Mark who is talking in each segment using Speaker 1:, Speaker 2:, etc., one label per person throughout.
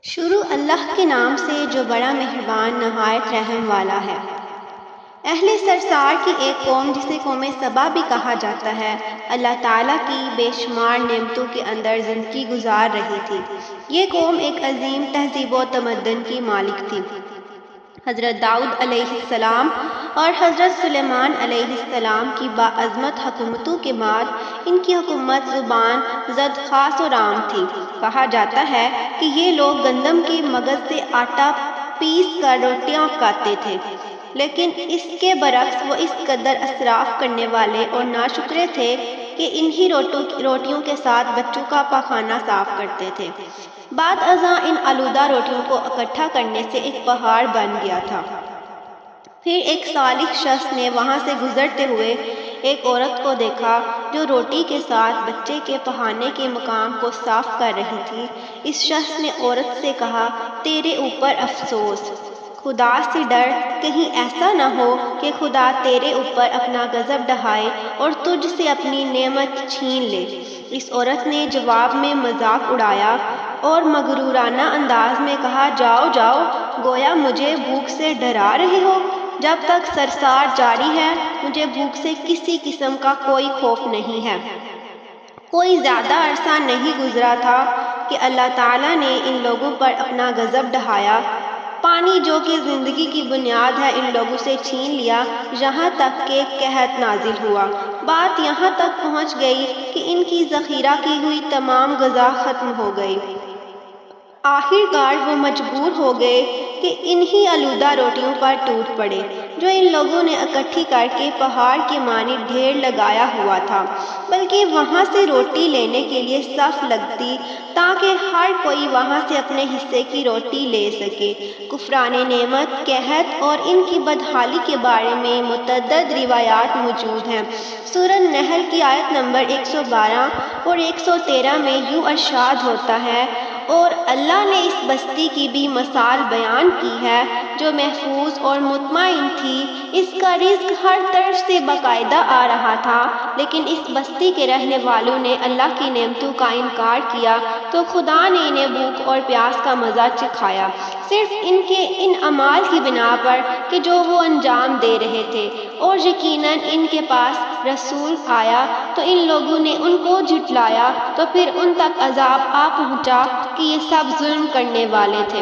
Speaker 1: شروع اللہ کے نام سے جو بڑا مہربان نہایت رحم والا ہے۔ اہل سرسار کی ایک قوم جسے قوم سبا بھی کہا جاتا ہے، اللہ تعالیٰ کی بے شمار نعمتوں کے اندر زندگی گزار رہی تھی۔ یہ قوم ایک عظیم تہذیب و تمدن کی مالک تھی۔ حضرت داؤد علیہ السلام اور حضرت سلیمان علیہ السلام کی باعظمت حکومتوں کے بعد ان کی حکومت زبان زد خاص اور عام تھی۔ کہا جاتا ہے کہ یہ لوگ گندم کے مغز سے آٹا پیس کر روٹیاں پکاتے تھے، لیکن اس کے برعکس وہ اس قدر اسراف کرنے والے اور ناشکرے تھے کہ انہی روٹیوں کے ساتھ بچوں کا پاخانہ صاف کرتے تھے۔ بعد ازاں ان آلودہ روٹیوں کو اکٹھا کرنے سے ایک پہاڑ بن گیا تھا۔ پھر ایک صالح شخص نے وہاں سے گزرتے ہوئے ایک عورت کو دیکھا جو روٹی کے ساتھ بچے کے پہانے کے مقام کو صاف کر رہی تھی۔ اس شخص نے عورت سے کہا، تیرے اوپر افسوس، خدا سے ڈر، کہیں ایسا نہ ہو کہ خدا تیرے اوپر اپنا غضب ڈھائے اور تجھ سے اپنی نعمت چھین لے۔ اس عورت نے جواب میں مذاق اڑایا اور مغرورانہ انداز میں کہا، جاؤ جاؤ، گویا مجھے بھوک سے ڈرا رہے ہو۔ جب تک سرسار جاری ہے مجھے بھوک سے کسی قسم کا کوئی خوف نہیں ہے۔ کوئی زیادہ عرصہ نہیں گزرا تھا کہ اللہ تعالیٰ نے ان لوگوں پر اپنا غضب ڈھایا۔ پانی جو کہ زندگی کی بنیاد ہے ان لوگوں سے چھین لیا، یہاں تک کہ قحط نازل ہوا۔ بات یہاں تک پہنچ گئی کہ ان کی ذخیرہ کی ہوئی تمام غذا ختم ہو گئی۔ آخر کار وہ مجبور ہو گئے کہ انہی آلودہ روٹیوں پر ٹوٹ پڑے جو ان لوگوں نے اکٹھی کر کے پہاڑ کے معنی ڈھیر لگایا ہوا تھا، بلکہ وہاں سے روٹی لینے کے لیے صف لگتی تاکہ ہر کوئی وہاں سے اپنے حصے کی روٹی لے سکے۔ کفران نعمت، قحط اور ان کی بدحالی کے بارے میں متعدد روایات موجود ہیں۔ سورہ نحل کی آیت نمبر 112 اور 113 میں یوں ارشاد ہوتا ہے، اور اللہ نے اس بستی کی بھی مثال بیان کی ہے جو محفوظ اور مطمئن تھی۔ اس کا رزق ہر طرف سے باقاعدہ آ رہا تھا، لیکن اس بستی کے رہنے والوں نے اللہ کی نعمتوں کا انکار کیا تو خدا نے انہیں بھوک اور پیاس کا مزہ چکھایا، صرف ان کے ان اعمال کی بنا پر کہ جو وہ انجام دے رہے تھے۔ اور یقیناً ان کے پاس رسول آیا تو ان لوگوں نے ان کو جھٹلایا، تو پھر ان تک عذاب آ پہنچا کہ یہ سب ظلم کرنے والے تھے۔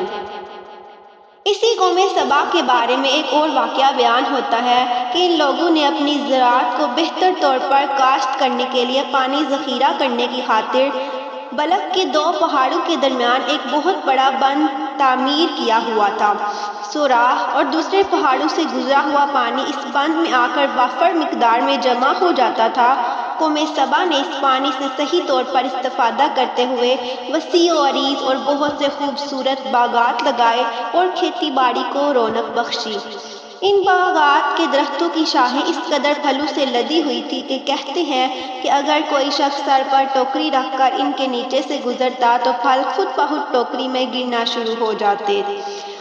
Speaker 1: اسی قوم سبا کے بارے میں ایک اور واقعہ بیان ہوتا ہے کہ ان لوگوں نے اپنی زراعت کو بہتر طور پر کاشت کرنے کے لیے پانی ذخیرہ کرنے کی خاطر بلک کے دو پہاڑوں کے درمیان ایک بہت بڑا بند تعمیر کیا ہوا تھا۔ سوراخ اور دوسرے پہاڑوں سے گزرا ہوا پانی اس بند میں آ کر وافر مقدار میں جمع ہو جاتا تھا۔ قوم سبا نے اس پانی سے صحیح طور پر استفادہ کرتے ہوئے وسیع و عریض اور بہت سے خوبصورت باغات لگائے اور کھیتی باڑی کو رونق بخشی۔ ان باغات کے درختوں کی شاخیں اس قدر پھلوں سے لدی ہوئی تھی کہ کہتے ہیں کہ اگر کوئی شخص سر پر ٹوکری رکھ کر ان کے نیچے سے گزرتا تو پھل خود بخود ٹوکری میں گرنا شروع ہو جاتے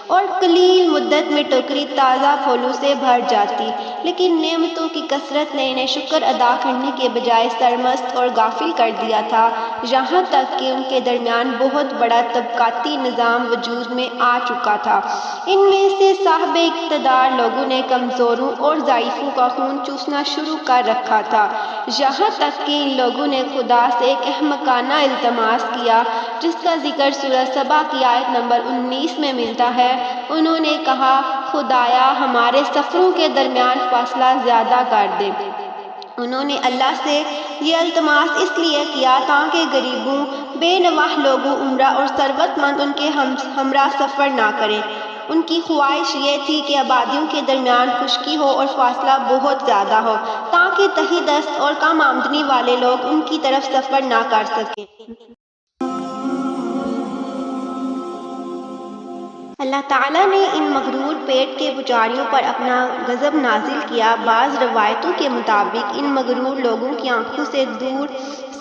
Speaker 1: اور قلیل مدت میں ٹوکری تازہ پھولوں سے بھر جاتی۔ لیکن نعمتوں کی کثرت نے انہیں شکر ادا کرنے کے بجائے سرمست اور غافل کر دیا تھا، یہاں تک کہ ان کے درمیان بہت بڑا طبقاتی نظام وجود میں آ چکا تھا۔ ان میں سے صاحب اقتدار لوگوں نے کمزوروں اور ضعیفوں کا خون چوسنا شروع کر رکھا تھا، یہاں تک کہ ان لوگوں نے خدا سے ایک احمقانہ التماس کیا جس کا ذکر سورہ سبا کی آیت نمبر 19 میں ملتا ہے۔ انہوں نے کہا، خدایا ہمارے سفروں کے درمیان فاصلہ زیادہ کر دے۔ انہوں نے اللہ سے یہ التماس اس لیے کیا تاکہ غریبوں، بے نواح لوگوں، عمرہ اور ثروت مند ان کے ہمراہ سفر نہ کریں۔ ان کی خواہش یہ تھی کہ آبادیوں کے درمیان خشکی ہو اور فاصلہ بہت زیادہ ہو تاکہ تہی دست اور کم آمدنی والے لوگ ان کی طرف سفر نہ کر سکیں۔ اللہ تعالیٰ نے ان مغرور پیٹ کے پجاریوں پر اپنا غضب نازل کیا۔ بعض روایتوں کے مطابق ان مغرور لوگوں کی آنکھوں سے دور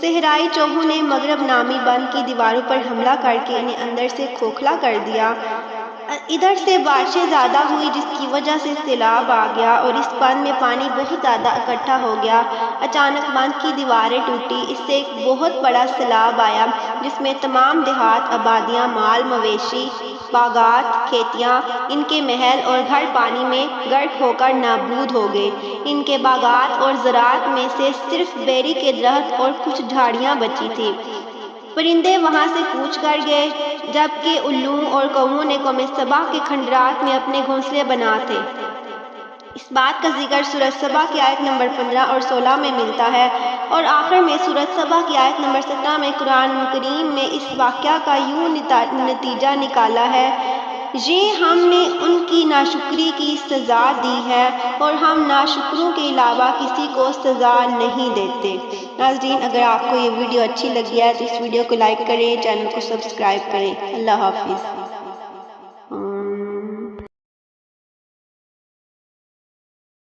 Speaker 1: صحرائی چوہوں نے مغرب نامی بند کی دیواروں پر حملہ کر کے انہیں اندر سے کھوکھلا کر دیا۔ ادھر سے بارشیں زیادہ ہوئی جس کی وجہ سے سیلاب آ گیا اور اس بند میں پانی بہت زیادہ اکٹھا ہو گیا۔ اچانک بند کی دیواریں ٹوٹی، اس سے ایک بہت بڑا سیلاب آیا جس میں تمام دیہات، آبادیاں، مال مویشی، باغات، کھیتیاں، ان کے محل اور گھر پانی میں غرق ہو کر نابود ہو گئے۔ ان کے باغات اور زراعت میں سے صرف بیری کے درخت اور کچھ جھاڑیاں بچی تھیں۔ پرندے وہاں سے کوچ کر گئے، جبکہ الوں اور کووں نے قوم سبا کے کھنڈرات میں اپنے گھونسلے بنا تھے۔ اس بات کا ذکر سورۃ سبا کی آیت نمبر 15 اور 16 میں ملتا ہے، اور آخر میں سورۃ سبا کی آیت نمبر 17 میں قرآن کریم میں اس واقعہ کا یوں نتیجہ نکالا ہے: یہ ہم نے ان کی ناشکری کی سزا دی ہے اور ہم ناشکروں کے علاوہ کسی کو سزا نہیں دیتے۔ ناظرین، اگر آپ کو یہ ویڈیو اچھی لگی ہے تو اس ویڈیو کو لائک کریں، چینل کو سبسکرائب کریں۔ اللہ حافظ۔